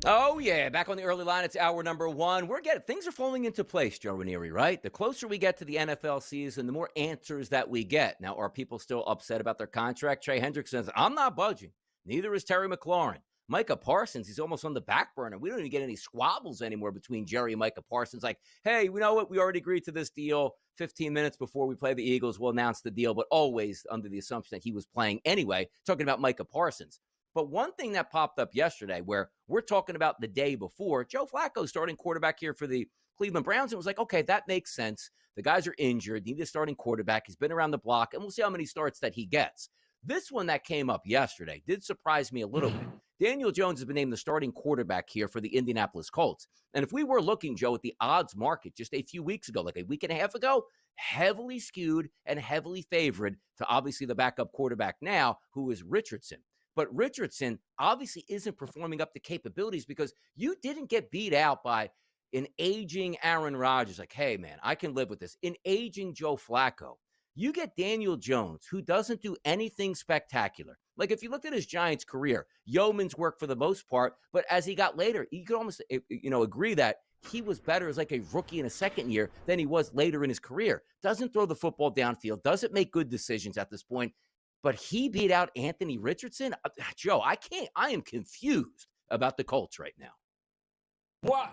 Oh, yeah. Back on the early line, it's hour number one. Things are falling into place, Joe Raineri, right? The closer we get to the NFL season, the more answers that we get. Now, are people still upset about their contract? Trey Hendrickson says, I'm not budging. Neither is Terry McLaurin. Micah Parsons, he's almost on the back burner. We don't even get any squabbles anymore between Jerry and Micah Parsons. Like, hey, you know what? We already agreed to this deal. 15 minutes before we play the Eagles, we'll announce the deal, but always under the assumption that he was playing anyway. Talking about Micah Parsons. But one thing that popped up yesterday where we're talking about the day before, Joe Flacco starting quarterback here for the Cleveland Browns. It was like, okay, that makes sense. The guys are injured, need a starting quarterback. He's been around the block, and we'll see how many starts that he gets. This one that came up yesterday did surprise me a little bit. Daniel Jones has been named the starting quarterback here for the Indianapolis Colts. And if we were looking, Joe, at the odds market just a few weeks ago, like a week and a half ago, heavily skewed and heavily favored to obviously the backup quarterback now, who is Richardson. But Richardson obviously isn't performing up to capabilities because you didn't get beat out by an aging Aaron Rodgers. Like, hey, man, I can live with this. An aging Joe Flacco. You get Daniel Jones, who doesn't do anything spectacular. Like, if you looked at his Giants career, yeoman's work for the most part, but as he got later, you could almost, agree that he was better as like a rookie in a second year than he was later in his career. Doesn't throw the football downfield, doesn't make good decisions at this point. But he beat out Anthony Richardson. Joe, I am confused about the Colts right now. Well,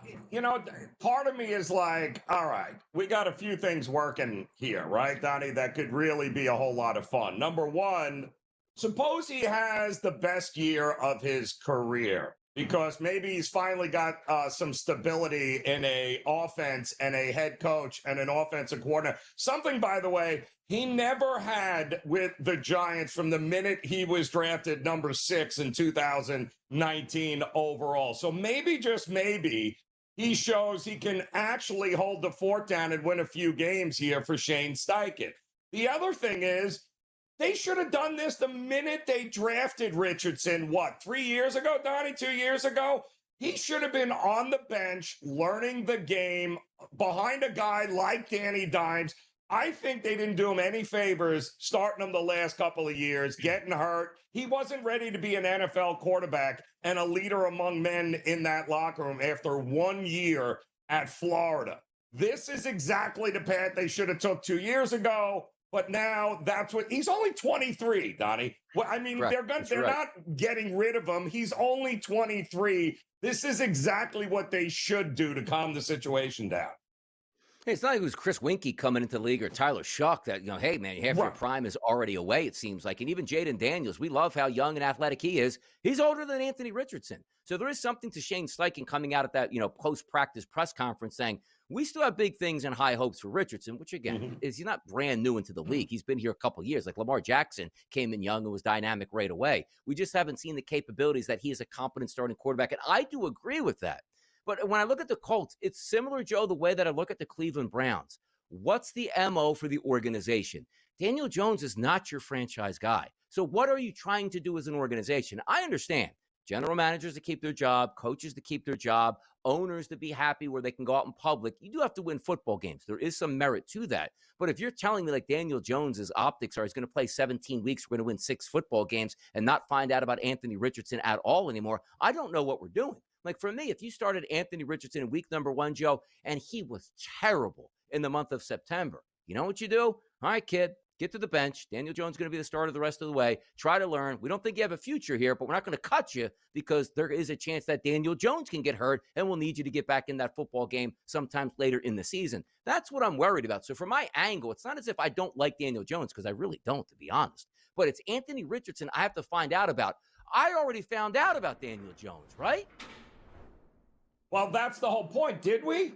part of me is like, all right, we got a few things working here, right, Donnie, that could really be a whole lot of fun. Number one, suppose he has the best year of his career because maybe he's finally got some stability in a offense and a head coach and an offensive coordinator. Something, by the way, he never had with the Giants from the minute he was drafted number 6 in 2019 overall. So maybe, just maybe, he shows he can actually hold the fort down and win a few games here for Shane Steichen. The other thing is, they should have done this the minute they drafted Richardson, 3 years ago, Donnie, 2 years ago? He should have been on the bench, learning the game, behind a guy like Danny Dimes. I think they didn't do him any favors starting him the last couple of years, getting hurt. He wasn't ready to be an NFL quarterback and a leader among men in that locker room after 1 year at Florida. This is exactly the path they should have took 2 years ago. But now that's what he's only 23, Donnie. Well, I mean, Correct. they're not getting rid of him. He's only 23. This is exactly what they should do to calm the situation down. Hey, it's not like it was Chris Winkie coming into the league or Tyler Shuck that, hey, man, half your prime is already away, it seems like. And even Jaden Daniels, we love how young and athletic he is. He's older than Anthony Richardson. So there is something to Shane Steichen coming out at that, post-practice press conference saying, we still have big things and high hopes for Richardson, which, again, he's not brand new into the league. He's been here a couple of years. Like Lamar Jackson came in young and was dynamic right away. We just haven't seen the capabilities that he is a competent starting quarterback. And I do agree with that. But when I look at the Colts, it's similar, Joe, the way that I look at the Cleveland Browns. What's the MO for the organization? Daniel Jones is not your franchise guy. So what are you trying to do as an organization? I understand. General managers to keep their job, coaches to keep their job, owners to be happy where they can go out in public. You do have to win football games. There is some merit to that. But if you're telling me like Daniel Jones's optics are he's going to play 17 weeks, we're going to win 6 football games and not find out about Anthony Richardson at all anymore, I don't know what we're doing. Like for me, if you started Anthony Richardson in week number 1, Joe, and he was terrible in the month of September, you know what you do? All right, kid, get to the bench. Daniel Jones is going to be the starter the rest of the way. Try to learn. We don't think you have a future here, but we're not going to cut you because there is a chance that Daniel Jones can get hurt and we'll need you to get back in that football game sometimes later in the season. That's what I'm worried about. So from my angle, it's not as if I don't like Daniel Jones because I really don't, to be honest. But it's Anthony Richardson I have to find out about. I already found out about Daniel Jones, right? Well, that's the whole point, did we?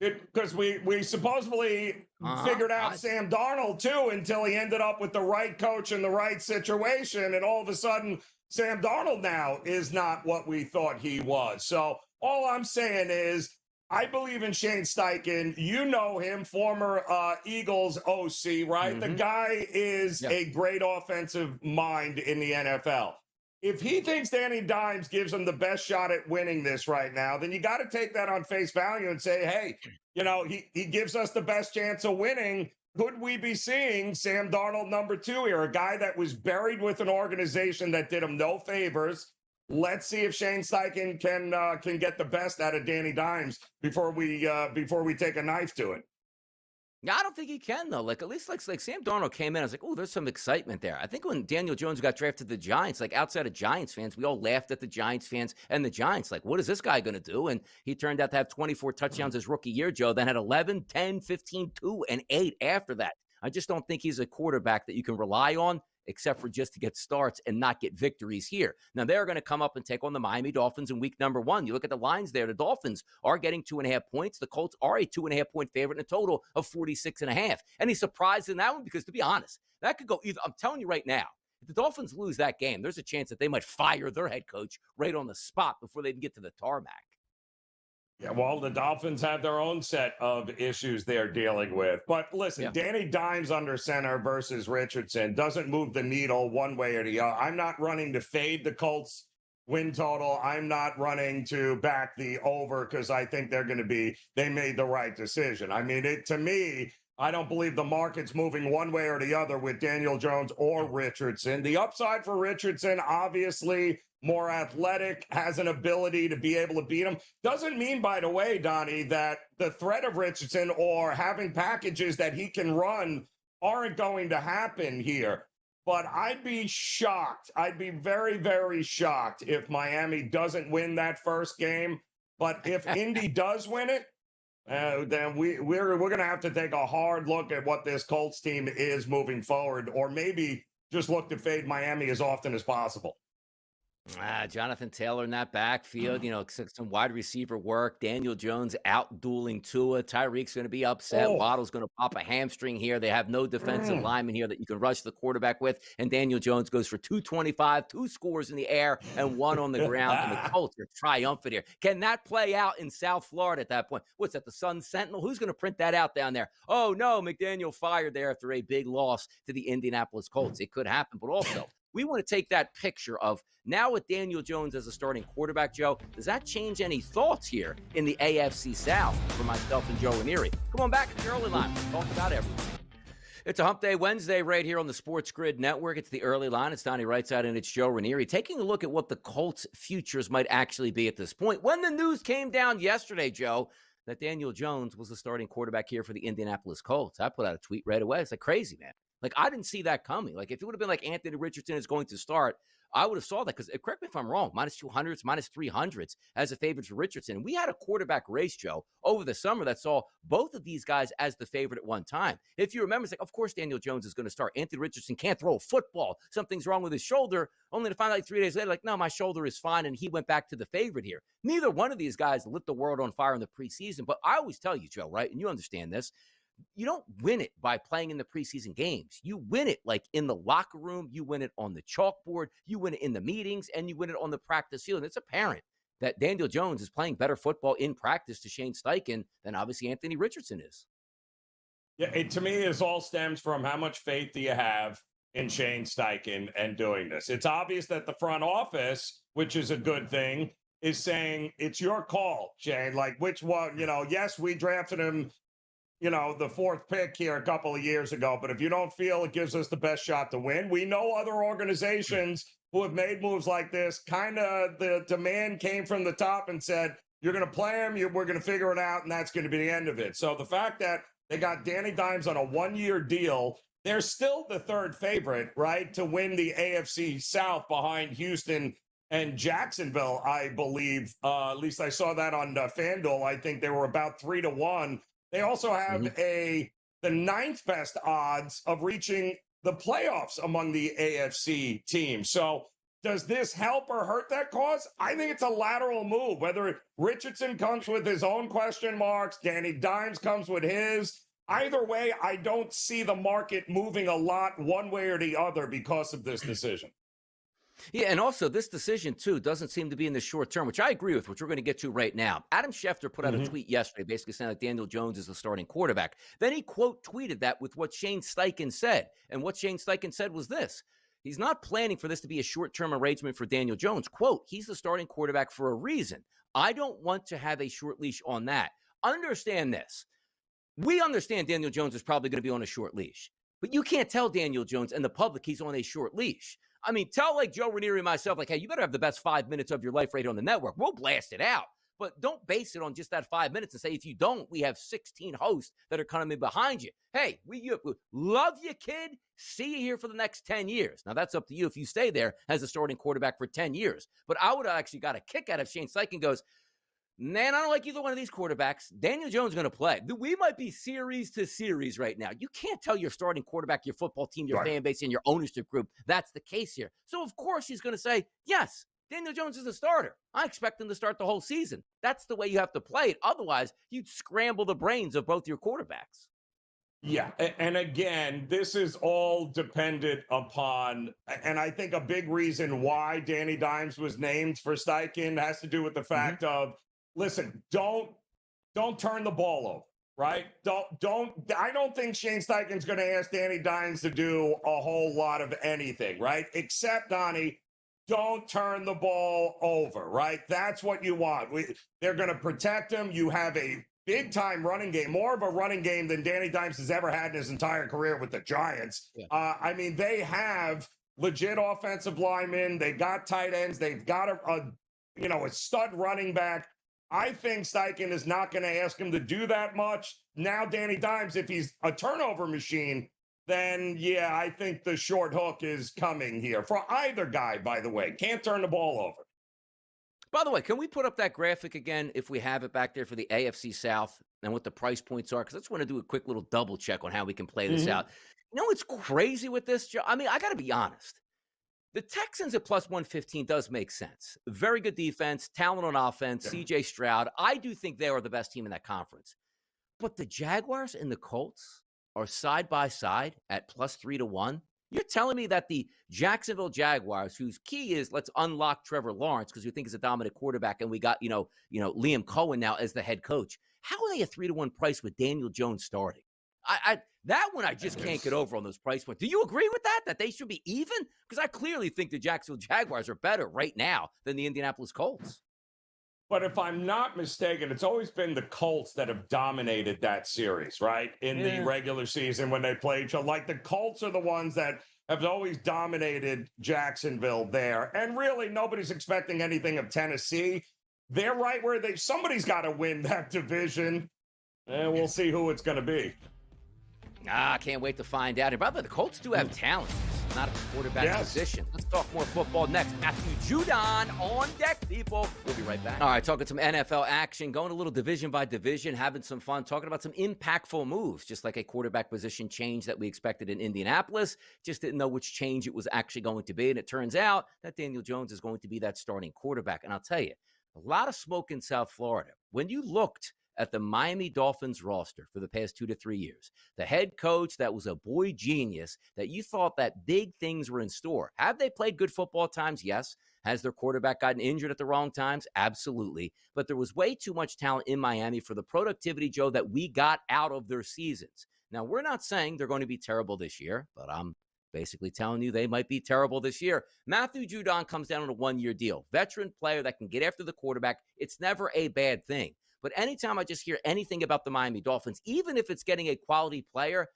Because we supposedly figured out Sam Darnold, too, until he ended up with the right coach in the right situation. And all of a sudden, Sam Darnold now is not what we thought he was. So all I'm saying is I believe in Shane Steichen. You know him, former Eagles OC, right? The guy is a great offensive mind in the NFL. If he thinks Danny Dimes gives him the best shot at winning this right now, then you got to take that on face value and say, hey, he gives us the best chance of winning. Could we be seeing Sam Darnold number 2 here, a guy that was buried with an organization that did him no favors, Let's see if Shane Steichen can get the best out of Danny Dimes before we take a knife to it. Yeah, I don't think he can though. Like at least like Sam Darnold came in, I was like, oh, there's some excitement there. I think when Daniel Jones got drafted to the Giants, like outside of Giants fans, we all laughed at the Giants fans and the Giants. Like, what is this guy going to do? And he turned out to have 24 touchdowns his rookie year, Joe. Then had 11, 10, 15, 2, and 8 after that. I just don't think he's a quarterback that you can rely on, except for just to get starts and not get victories here. Now, they're going to come up and take on the Miami Dolphins in week number 1. You look at the lines there. The Dolphins are getting 2.5 points. The Colts are a 2.5-point favorite in a total of 46.5. And he's surprised in that one because, to be honest, that could go either. I'm telling you right now, if the Dolphins lose that game, there's a chance that they might fire their head coach right on the spot before they can get to the tarmac. Yeah, well, the Dolphins have their own set of issues they're dealing with. But listen, Danny Dimes under center versus Richardson doesn't move the needle one way or the other. I'm not running to fade the Colts win total. I'm not running to back the over because I think they made the right decision. I mean, to me, I don't believe the market's moving one way or the other with Daniel Jones or Richardson. The upside for Richardson, obviously, more athletic, has an ability to be able to beat him. Doesn't mean, by the way, Donnie, that the threat of Richardson or having packages that he can run aren't going to happen here. But I'd be shocked. I'd be very, very shocked if Miami doesn't win that first game. But if Indy does win it, then we're going to have to take a hard look at what this Colts team is moving forward, or maybe just look to fade Miami as often as possible. Jonathan Taylor in that backfield, some wide receiver work. Daniel Jones out dueling Tua. Tyreek's going to be upset. Waddle's going to pop a hamstring here. They have no defensive lineman here that you can rush the quarterback with. And Daniel Jones goes for 225, 2 scores in the air and 1 on the ground. And the Colts are triumphant here. Can that play out in South Florida at that point? What's that, the Sun Sentinel? Who's going to print that out down there? Oh, no, McDaniel fired there after a big loss to the Indianapolis Colts. It could happen, but also we want to take that picture of now with Daniel Jones as a starting quarterback, Joe. Does that change any thoughts here in the AFC South for myself and Joe Raineri? Come on back to the early line. We'll talk about everything. It's a Hump Day Wednesday right here on the SportsGrid Network. It's the early line. It's Donnie Rightside and it's Joe Raineri. Taking a look at what the Colts' futures might actually be at this point. When the news came down yesterday, Joe, that Daniel Jones was the starting quarterback here for the Indianapolis Colts, I put out a tweet right away. It's like crazy, man. Like, I didn't see that coming. Like, if it would have been like Anthony Richardson is going to start, I would have saw that because, correct me if I'm wrong, minus 200s, minus 300s as a favorite for Richardson. We had a quarterback race, Joe, over the summer that saw both of these guys as the favorite at one time. If you remember, it's like, of course Daniel Jones is going to start. Anthony Richardson can't throw a football. Something's wrong with his shoulder, only to find out like 3 days later, like, no, my shoulder is fine, and he went back to the favorite here. Neither one of these guys lit the world on fire in the preseason, but I always tell you, Joe, right, and you understand this, you don't win it by playing in the preseason games. You win it like in the locker room. You win it on the chalkboard. You win it in the meetings, and you win it on the practice field. And it's apparent that Daniel Jones is playing better football in practice to Shane Steichen than obviously Anthony Richardson is. Yeah, to me, it all stems from how much faith do you have in Shane Steichen and doing this. It's obvious that the front office, which is a good thing, is saying it's your call, Shane. Like, which one, yes, we drafted him, the 4th pick here a couple of years ago. But if you don't feel it gives us the best shot to win, we know other organizations who have made moves like this. Kind of the demand came from the top and said, you're going to play him, we're going to figure it out, and that's going to be the end of it. So the fact that they got Danny Dimes on a 1-year deal, they're still the 3rd favorite, right, to win the AFC South behind Houston and Jacksonville, I believe. At least I saw that on FanDuel. I think they were about 3-1. They also have the 9th best odds of reaching the playoffs among the AFC teams. So does this help or hurt that cause? I think it's a lateral move. Whether Richardson comes with his own question marks, Danny Dimes comes with his. Either way, I don't see the market moving a lot one way or the other because of this decision. Yeah, and also this decision, too, doesn't seem to be in the short term, which I agree with, which we're going to get to right now. Adam Schefter put out a tweet yesterday basically saying that Daniel Jones is the starting quarterback. Then he quote tweeted that with what Shane Steichen said. And what Shane Steichen said was this. He's not planning for this to be a short-term arrangement for Daniel Jones. Quote, he's the starting quarterback for a reason. I don't want to have a short leash on that. Understand this. We understand Daniel Jones is probably going to be on a short leash. But you can't tell Daniel Jones and the public he's on a short leash. I mean, tell like Joe Raineri and myself, like, hey, you better have the best 5 minutes of your life right on the network. We'll blast it out. But don't base it on just that 5 minutes and say, if you don't, we have 16 hosts that are coming behind you. Hey, we love you, kid. See you here for the next 10 years. Now, that's up to you if you stay there as a starting quarterback for 10 years. But I would have actually got a kick out of Shane Steichen goes, man, I don't like either one of these quarterbacks. Daniel Jones is going to play. We might be series to series right now. You can't tell your starting quarterback, your football team, your fan base, and your ownership group that's the case here. So, of course, he's going to say, yes, Daniel Jones is a starter. I expect him to start the whole season. That's the way you have to play it. Otherwise, you'd scramble the brains of both your quarterbacks. Yeah. And again, this is all dependent upon, and I think a big reason why Danny Dimes was named for Steichen has to do with the fact of, listen, don't turn the ball over, right? I don't think Shane Steichen's going to ask Danny Dimes to do a whole lot of anything, right? Except, Donnie, don't turn the ball over, right? That's what you want. They're going to protect him. You have a big-time running game, more of a running game than Danny Dimes has ever had in his entire career with the Giants. Yeah. I mean, they have legit offensive linemen. They've got tight ends. They've got a stud running back. I think Steichen is not going to ask him to do that much. Now, Danny Dimes, if he's a turnover machine, then, yeah, I think the short hook is coming here for either guy, by the way. Can't turn the ball over. By the way, can we put up that graphic again if we have it back there for the AFC South and what the price points are? Because I just want to do a quick little double check on how we can play this out. You know what's crazy with this, Joe? I mean, I got to be honest. The Texans at plus 115 does make sense. Very good defense, talent on offense, C.J. Stroud. I do think they are the best team in that conference. But the Jaguars and the Colts are side by side at plus 3-1. You're telling me that the Jacksonville Jaguars, whose key is let's unlock Trevor Lawrence because we think he's a dominant quarterback, and we got Liam Cohen now as the head coach. How are they a 3-1 price with Daniel Jones starting? That one I just can't get over on those price points. Do you agree with that? That they should be even? Because I clearly think the Jacksonville Jaguars are better right now than the Indianapolis Colts. But if I'm not mistaken, it's always been the Colts that have dominated that series, right? In the regular season when they play each other. Like the Colts are the ones that have always dominated Jacksonville there. And really, nobody's expecting anything of Tennessee. They're right where somebody's got to win that division. And we'll see who it's going to be. I can't wait to find out. And by the way, the Colts do have talent. Not a quarterback position. Let's talk more football next. Matthew Judon on deck, people. We'll be right back. All right, talking some NFL action, going a little division by division, having some fun, talking about some impactful moves, just like a quarterback position change that we expected in Indianapolis. Just didn't know which change it was actually going to be. And it turns out that Daniel Jones is going to be that starting quarterback. And I'll tell you, a lot of smoke in South Florida. When you looked at the Miami Dolphins roster for the past 2 to 3 years, the head coach that was a boy genius, that you thought that big things were in store. Have they played good football times? Yes. Has their quarterback gotten injured at the wrong times? Absolutely. But there was way too much talent in Miami for the productivity, Joe, that we got out of their seasons. Now, we're not saying they're going to be terrible this year, but I'm basically telling you they might be terrible this year. Matthew Judon comes down on a 1-year deal. Veteran player that can get after the quarterback. It's never a bad thing. But anytime I just hear anything about the Miami Dolphins, even if it's getting a quality player,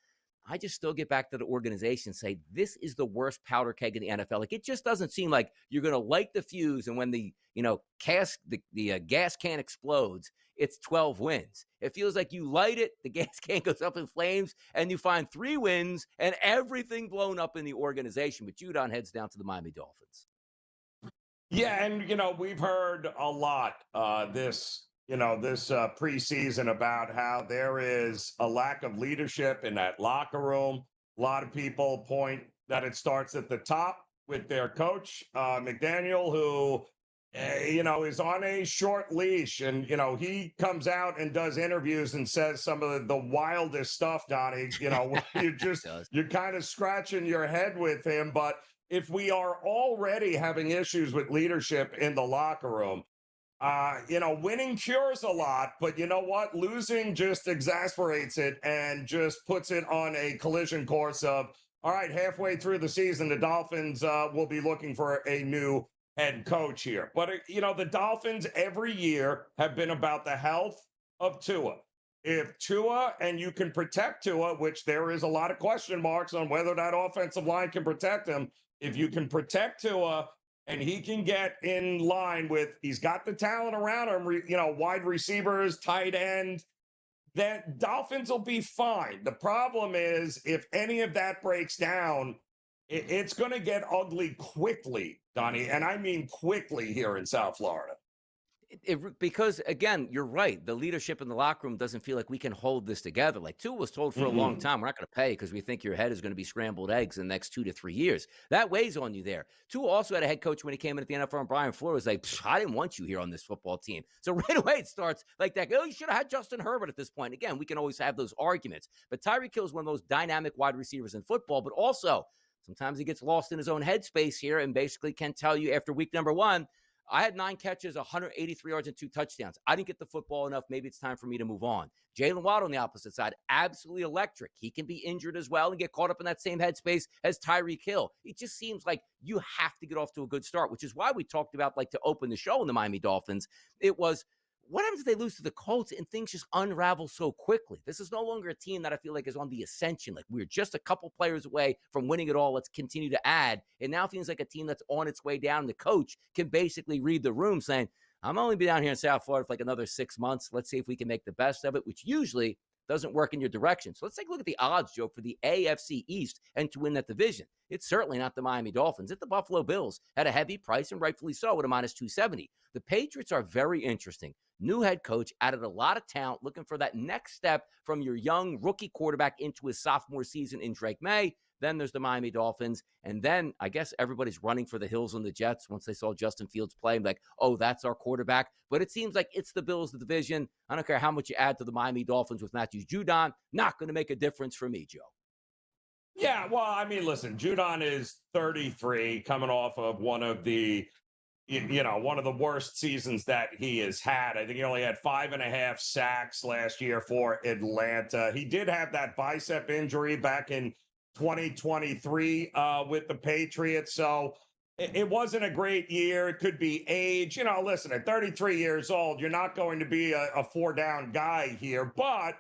I just still get back to the organization and say, this is the worst powder keg in the NFL. Like, it just doesn't seem like you're going to light the fuse, and when the gas can explodes, it's 12 wins. It feels like you light it, the gas can goes up in flames, and you find 3 wins and everything blown up in the organization. But Judon heads down to the Miami Dolphins. Yeah, and, we've heard a lot this preseason about how there is a lack of leadership in that locker room. A lot of people point that it starts at the top with their coach, McDaniel, who, is on a short leash. And, he comes out and does interviews and says some of the wildest stuff, Donnie. You're kind of scratching your head with him. But if we are already having issues with leadership in the locker room, winning cures a lot, but you know what? Losing just exasperates it and just puts it on a collision course of, all right, halfway through the season, the Dolphins will be looking for a new head coach here. But, the Dolphins every year have been about the health of Tua. If Tua, and you can protect Tua, which there is a lot of question marks on whether that offensive line can protect him, If you can protect Tua and he can get in line with, he's got the talent around him, wide receivers, tight end, then Dolphins will be fine. The problem is if any of that breaks down, it's going to get ugly quickly, Donnie. And I mean quickly here in South Florida. Because again, you're right. The leadership in the locker room doesn't feel like we can hold this together. Like Tua was told for a long time, we're not going to pay because we think your head is going to be scrambled eggs in the next 2 to 3 years. That weighs on you there. Tua also had a head coach when he came in at the NFL, and Brian Flores was like, I didn't want you here on this football team. So right away it starts like that. Oh, you should have had Justin Herbert at this point. Again, we can always have those arguments. But Tyreek Hill is one of those dynamic wide receivers in football, but also sometimes he gets lost in his own headspace here and basically can tell you after week number 1, I had 9 catches, 183 yards, and 2 touchdowns. I didn't get the football enough. Maybe it's time for me to move on. Jalen Waddle on the opposite side, absolutely electric. He can be injured as well and get caught up in that same headspace as Tyreek Hill. It just seems like you have to get off to a good start, which is why we talked about, like, to open the show in the Miami Dolphins. It was, what happens if they lose to the Colts and things just unravel so quickly? This is no longer a team that I feel like is on the ascension. Like, we're just a couple players away from winning it all. Let's continue to add. It now feels like a team that's on its way down. The coach can basically read the room saying, I'm only be down here in South Florida for like another 6 months. Let's see if we can make the best of it, which usually doesn't work in your direction. So let's take a look at the odds, Joe, for the AFC East and to win that division. It's certainly not the Miami Dolphins. It's the Buffalo Bills at a heavy price, and rightfully so, at a minus 270. The Patriots are very interesting. New head coach, added a lot of talent, looking for that next step from your young rookie quarterback into his sophomore season in Drake May. Then there's the Miami Dolphins. And then I guess everybody's running for the hills on the Jets once they saw Justin Fields play. Like, oh, that's our quarterback. But it seems like it's the Bills, the division. I don't care how much you add to the Miami Dolphins with Matthew Judon. Not going to make a difference for me, Joe. Yeah, well, I mean, listen, Judon is 33, coming off of one of the worst seasons that he has had. I think he only had 5.5 sacks last year for Atlanta. He did have that bicep injury back in 2023 with the Patriots. So it wasn't a great year. It could be age. Listen, at 33 years old, you're not going to be a 4-down guy here, but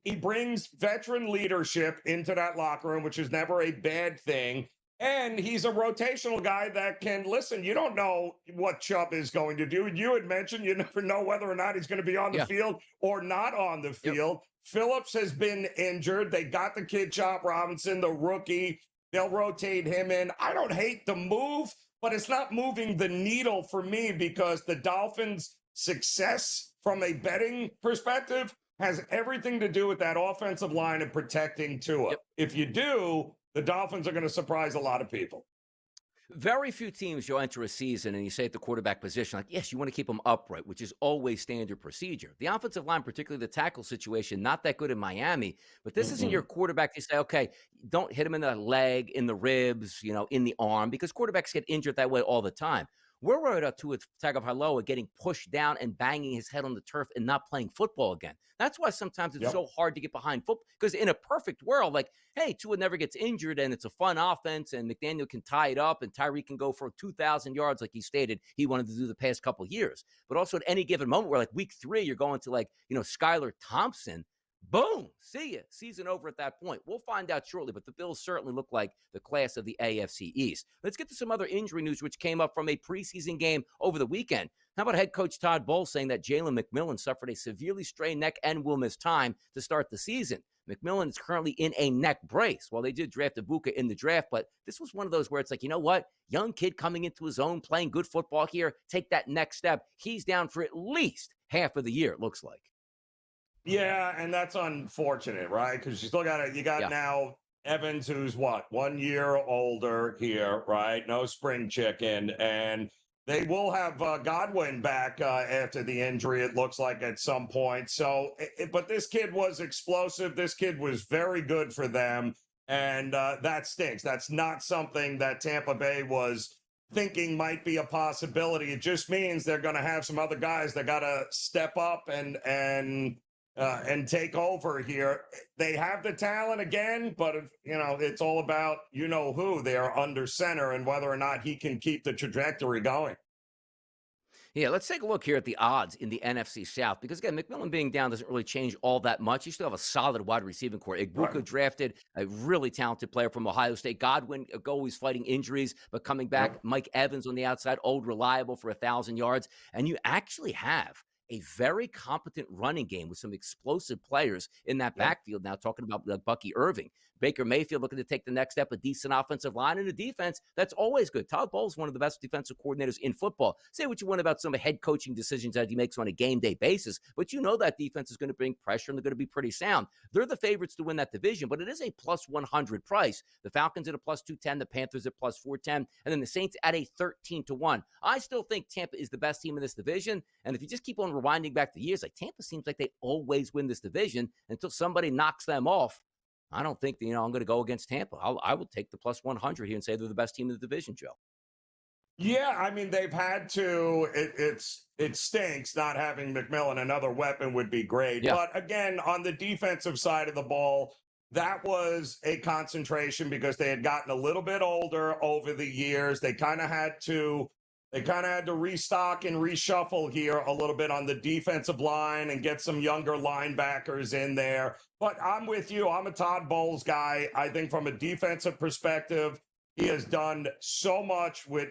he brings veteran leadership into that locker room, which is never a bad thing. And he's a rotational guy that can, listen, you don't know what Chubb is going to do. You had mentioned you never know whether or not he's going to be on the field or not on the field. Yep. Phillips has been injured. They got the kid Chop Robinson, the rookie. They'll rotate him in. I don't hate the move, but it's not moving the needle for me because the Dolphins' success from a betting perspective has everything to do with that offensive line and protecting Tua. Yep. If you do, the Dolphins are going to surprise a lot of people. Very few teams, you'll enter a season and you say at the quarterback position, like, yes, you want to keep them upright, which is always standard procedure. The offensive line, particularly the tackle situation, not that good in Miami, but this isn't your quarterback to say, okay, don't hit him in the leg, in the ribs, in the arm, because quarterbacks get injured that way all the time. We're worried about Tua Tagovailoa getting pushed down and banging his head on the turf and not playing football again. That's why sometimes it's so hard to get behind football, because in a perfect world, like, hey, Tua never gets injured and it's a fun offense and McDaniel can tie it up and Tyreek can go for 2,000 yards like he stated he wanted to do the past couple of years. But also at any given moment where, like, week 3, you're going to, like, Skylar Thompson, boom, see ya. Season over at that point. We'll find out shortly, but the Bills certainly look like the class of the AFC East. Let's get to some other injury news, which came up from a preseason game over the weekend. How about head coach Todd Bowles saying that Jalen McMillan suffered a severely strained neck and will miss time to start the season? McMillan is currently in a neck brace. Well, they did draft Ibuka in the draft, but this was one of those where it's like, you know what? Young kid coming into his own, playing good football here, take that next step. He's down for at least half of the year, it looks like. Yeah, and that's unfortunate, right? Because you still got it. You got now Evans, who's 1 year older here, right? No spring chicken, and they will have Godwin back after the injury. It looks like at some point. So, but this kid was explosive. This kid was very good for them, and that stinks. That's not something that Tampa Bay was thinking might be a possibility. It just means they're going to have some other guys that got to step up and take over here. They have the talent again, but it's all about who they are under center and whether or not he can keep the trajectory going. Yeah, let's take a look here at the odds in the NFC South because, again, McMillan being down doesn't really change all that much. You still have a solid wide receiving core. Right. Igbuka drafted a really talented player from Ohio State. Godwin always fighting injuries, but coming back. Yep. Mike Evans on the outside, old reliable for 1,000 yards. And you actually have a very competent running game with some explosive players in that Yep. backfield. Now, talking about like Bucky Irving, Baker Mayfield looking to take the next step, a decent offensive line and a defense that's always good. Todd Bowles is one of the best defensive coordinators in football. Say what you want about some head coaching decisions that he makes on a game day basis, but you know that defense is going to bring pressure and they're going to be pretty sound. They're the favorites to win that division, but it is a plus 100 price. The Falcons at a plus 210, the Panthers at plus 410, and then the Saints at a 13-1. I still think Tampa is the best team in this division, and if you just keep on rewinding back the years, like Tampa seems like they always win this division until somebody knocks them off. I don't think, I'm going to go against Tampa. I will take the plus 100 here and say they're the best team in the division, Joe. Yeah, I mean, they've had to. It stinks not having McMillan. Another weapon would be great. Yeah. But again, on the defensive side of the ball, that was a concentration because they had gotten a little bit older over the years. They kind of had to restock and reshuffle here a little bit on the defensive line and get some younger linebackers in there. But I'm with you. I'm a Todd Bowles guy. I think from a defensive perspective, he has done so much with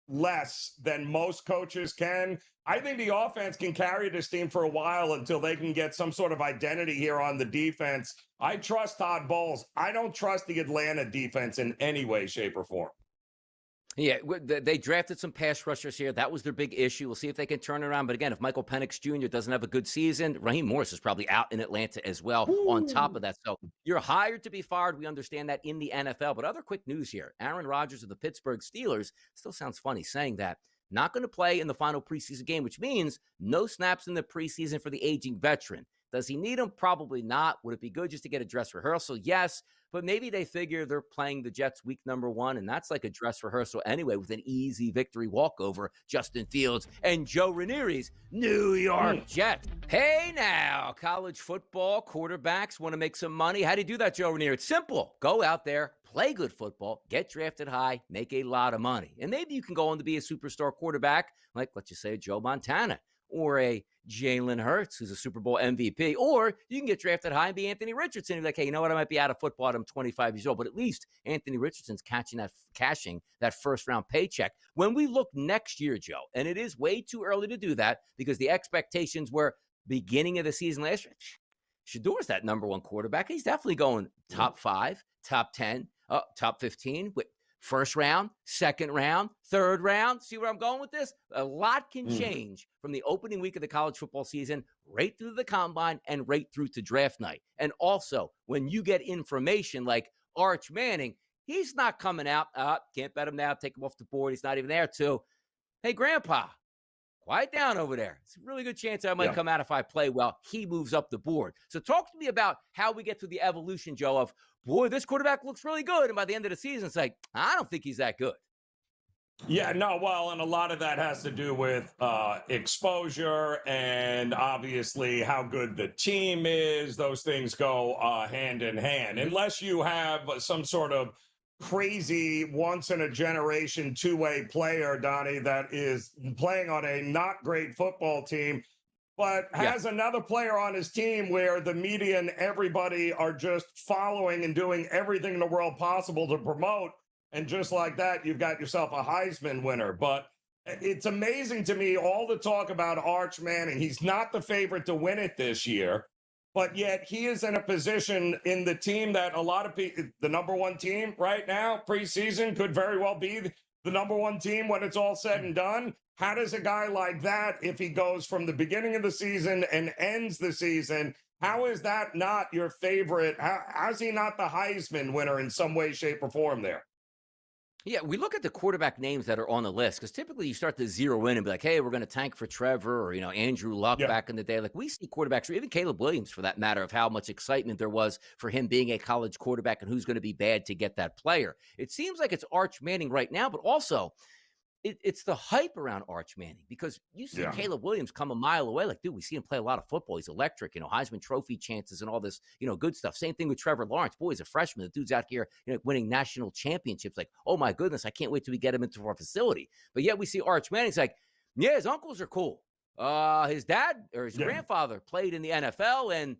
less than most coaches can. I think the offense can carry this team for a while until they can get some sort of identity here on the defense. I trust Todd Bowles. I don't trust the Atlanta defense in any way, shape, or form. Yeah, they drafted some pass rushers here. That was their big issue. We'll see if they can turn it around. But again, if Michael Penix Jr. doesn't have a good season, Raheem Morris is probably out in Atlanta as well. Ooh. On top of that. So you're hired to be fired. We understand that in the NFL. But other quick news here. Aaron Rodgers of the Pittsburgh Steelers, still sounds funny saying that, not going to play in the final preseason game, which means no snaps in the preseason for the aging veteran. Does he need them? Probably not. Would it be good just to get a dress rehearsal? Yes. But maybe they figure they're playing the Jets week number 1, and that's like a dress rehearsal anyway with an easy victory walkover. Justin Fields and Joe Raineri's New York Jets. Hey now, college football quarterbacks want to make some money. How do you do that, Joe Raineri? It's simple. Go out there, play good football, get drafted high, make a lot of money. And maybe you can go on to be a superstar quarterback like, let's just say, a Joe Montana or a Jalen Hurts, who's a Super Bowl MVP, or you can get drafted high and be Anthony Richardson and be like, hey, you know what? I might be out of football. I'm 25 years old, but at least Anthony Richardson's cashing that first-round paycheck. When we look next year, Joe, and it is way too early to do that because the expectations were beginning of the season last year, Shador's that number 1 quarterback. He's definitely going top 5, top 10, top 15 with first round, second round, third round. See where I'm going with this? A lot can change from the opening week of the college football season right through the combine and right through to draft night. And also, when you get information like Arch Manning, he's not coming out. Can't bet him now. Take him off the board. He's not even there too. Hey, Grandpa, quiet down over there. It's a really good chance I might come out if I play well. He moves up the board. So talk to me about how we get through the evolution, Joe, of, boy, this quarterback looks really good. And by the end of the season, it's like, I don't think he's that good. Yeah, no, well, and a lot of that has to do with exposure and obviously how good the team is. Those things go hand in hand. Unless you have some sort of crazy once-in-a-generation two-way player, Donnie, that is playing on a not great football team, but has another player on his team where the media and everybody are just following and doing everything in the world possible to promote. And just like that, you've got yourself a Heisman winner. But it's amazing to me, all the talk about Arch Manning. He's not the favorite to win it this year, but yet he is in a position in the team that a lot of people, the number 1 team right now, preseason, could very well be the number 1 team when it's all said and done. How does a guy like that, if he goes from the beginning of the season and ends the season, how is that not your favorite? How's he not the Heisman winner in some way, shape, or form there? Yeah, we look at the quarterback names that are on the list because typically you start to zero in and be like, hey, we're going to tank for Trevor or, Andrew Luck back in the day. Like we see quarterbacks, or even Caleb Williams for that matter, of how much excitement there was for him being a college quarterback and who's going to be bad to get that player. It seems like it's Arch Manning right now, but also it's the hype around Arch Manning because you see Caleb Williams come a mile away. Like, dude, we see him play a lot of football. He's electric, Heisman Trophy chances and all this, good stuff. Same thing with Trevor Lawrence. Boy, he's a freshman. The dude's out here, winning national championships. Like, oh my goodness, I can't wait till we get him into our facility. But yet we see Arch Manning's like, Yeah, his uncles are cool. His dad or his grandfather played in the NFL, and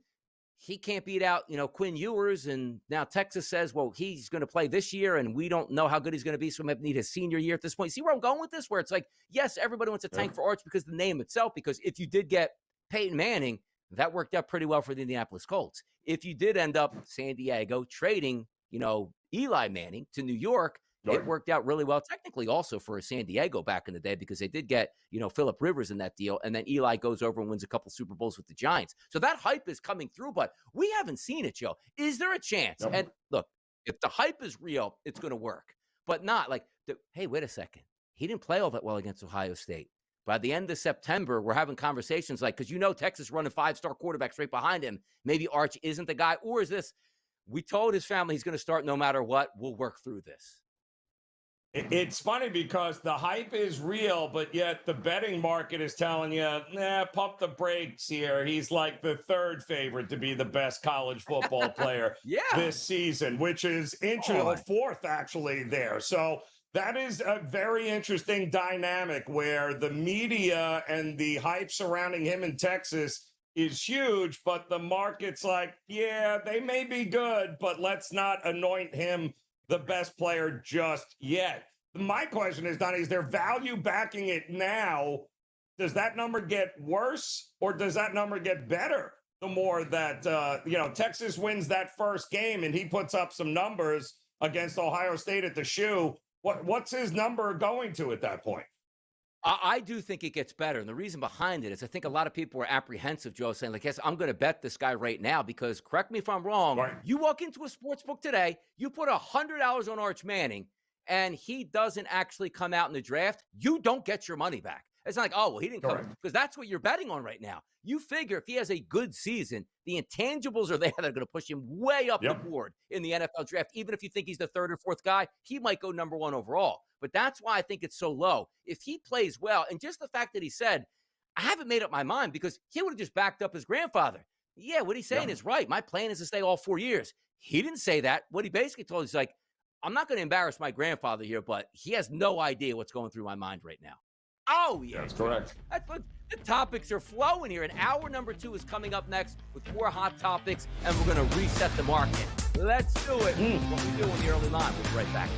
he can't beat out, Quinn Ewers. And now Texas says, well, he's going to play this year, and we don't know how good he's going to be, so we might need his senior year at this point. See where I'm going with this? Where it's like, yes, everybody wants to tank for Arch because of the name itself, because if you did get Peyton Manning, that worked out pretty well for the Indianapolis Colts. If you did end up San Diego trading, Eli Manning to New York, it worked out really well technically also for San Diego back in the day, because they did get, Phillip Rivers in that deal. And then Eli goes over and wins a couple Super Bowls with the Giants. So that hype is coming through, but we haven't seen it, Joe. Is there a chance? And look, if the hype is real, it's going to work, but not like, hey, wait a second. He didn't play all that well against Ohio State. By the end of September, we're having conversations like, because Texas running 5-star quarterbacks right behind him. Maybe Arch isn't the guy, or is this, we told his family he's going to start no matter what. We'll work through this. It's funny because the hype is real, but yet the betting market is telling you, pump the brakes here. He's like the third favorite to be the best college football player this season, which is interesting. Fourth, actually, there. So that is a very interesting dynamic where the media and the hype surrounding him in Texas is huge, but the market's like, yeah, they may be good, but let's not anoint him the best player just yet. My question is, Donnie, is there value backing it now? Does that number get worse, or does that number get better the more that, Texas wins that first game and he puts up some numbers against Ohio State at the shoe? What's his number going to at that point? I do think it gets better. And the reason behind it is I think a lot of people were apprehensive, Joe, saying, like, yes, I'm going to bet this guy right now because, correct me if I'm wrong, you walk into a sports book today, you put $100 on Arch Manning, and he doesn't actually come out in the draft, you don't get your money back. It's not like, oh, well, he didn't come, because that's what you're betting on right now. You figure if he has a good season, the intangibles are there that are going to push him way up the board in the NFL draft. Even if you think he's the third or fourth guy, he might go number one overall. But that's why I think it's so low. If he plays well, and just the fact that he said, I haven't made up my mind, because he would have just backed up his grandfather. Yeah, what he's saying is right. My plan is to stay all 4 years. He didn't say that. What he basically told us, like, I'm not going to embarrass my grandfather here, but he has no idea what's going through my mind right now. Oh, yeah. That's correct. The topics are flowing here, and hour number 2 is coming up next with more hot topics, and we're going to reset the market. Let's do it. What we do in the early line. We'll be right back.